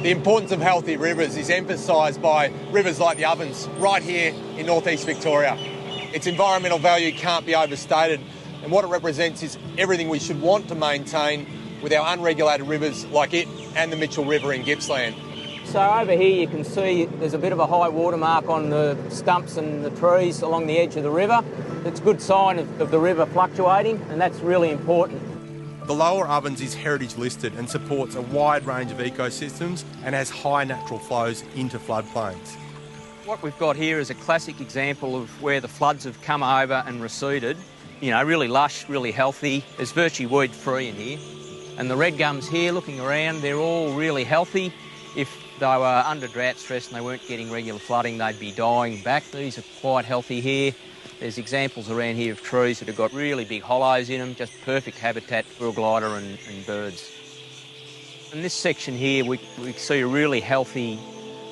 The importance of healthy rivers is emphasised by rivers like the Ovens right here in northeast Victoria. Its environmental value can't be overstated, and what it represents is everything we should want to maintain with our unregulated rivers like it and the Mitchell River in Gippsland. So over here you can see there's a bit of a high water mark on the stumps and the trees along the edge of the river. It's a good sign of the river fluctuating, and that's really important. The lower Ovens is heritage listed and supports a wide range of ecosystems and has high natural flows into floodplains. What we've got here is a classic example of where the floods have come over and receded. You know, really lush, really healthy. There's virtually weed-free in here. And the red gums here, looking around, they're all really healthy. If they were under drought stress and they weren't getting regular flooding, they'd be dying back. These are quite healthy here. There's examples around here of trees that have got really big hollows in them, just perfect habitat for a glider and birds. In this section here, we see a really healthy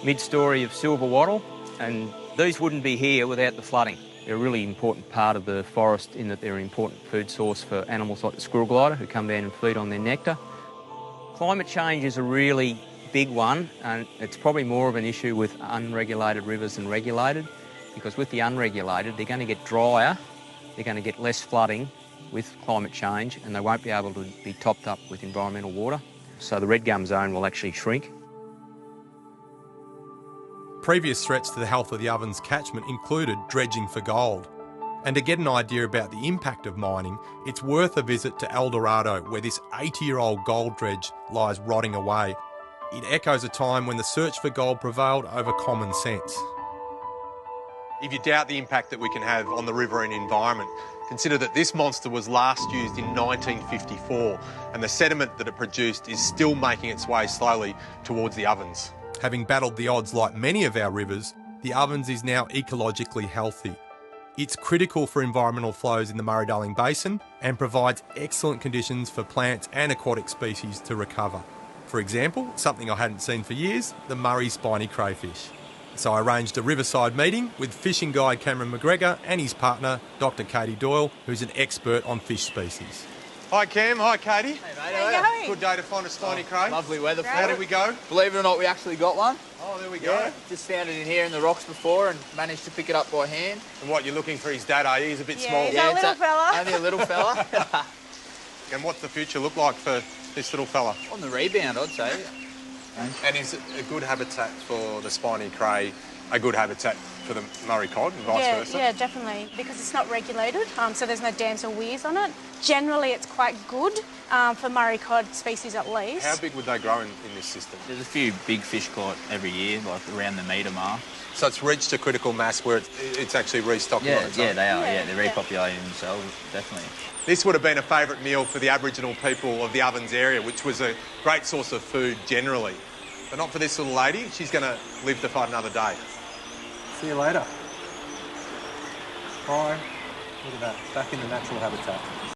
mid-story of silver wattle, and these wouldn't be here without the flooding. They're a really important part of the forest in that they're an important food source for animals like the squirrel glider who come down and feed on their nectar. Climate change is a really big one, and it's probably more of an issue with unregulated rivers than regulated, because with the unregulated, they're going to get drier, they're going to get less flooding with climate change, and they won't be able to be topped up with environmental water. So the red gum zone will actually shrink. Previous threats to the health of the Ovens catchment included dredging for gold. And to get an idea about the impact of mining, it's worth a visit to El Dorado, where this 80-year-old gold dredge lies rotting away. It echoes a time when the search for gold prevailed over common sense. If you doubt the impact that we can have on the riverine environment, consider that this monster was last used in 1954, and the sediment that it produced is still making its way slowly towards the Ovens. Having battled the odds like many of our rivers, the Ovens is now ecologically healthy. It's critical for environmental flows in the Murray-Darling Basin and provides excellent conditions for plants and aquatic species to recover. For example, something I hadn't seen for years, the Murray spiny crayfish. So I arranged a riverside meeting with fishing guide Cameron McGregor and his partner, Dr. Katie Doyle, who's an expert on fish species. Hi Cam, hi Katie. Hey mate, how are you? Good day to find a spiny cray. Lovely weather for it. How did we go? Believe it or not, we actually got one. Oh, there we go. Yeah, just found it in here in the rocks before and managed to pick it up by hand. And what, you're looking for his dad, are you? He's a bit small. He's a little fella. Only a little fella. And what's the future look like for this little fella? On the rebound, I'd say. And is it a good habitat for the spiny cray, a good habitat for the Murray Cod and vice versa? Yeah, definitely, because it's not regulated, so there's no dams or weirs on it. Generally, it's quite good for Murray Cod species at least. How big would they grow in this system? There's a few big fish caught every year, like around the metre mark. So it's reached a critical mass where it's actually restocking on its own? Yeah, they are. Yeah, they're repopulating themselves, definitely. This would have been a favourite meal for the Aboriginal people of the Ovens area, which was a great source of food generally. But not for this little lady. She's going to live to fight another day. See you later. Bye. Look at that, back in the natural habitat.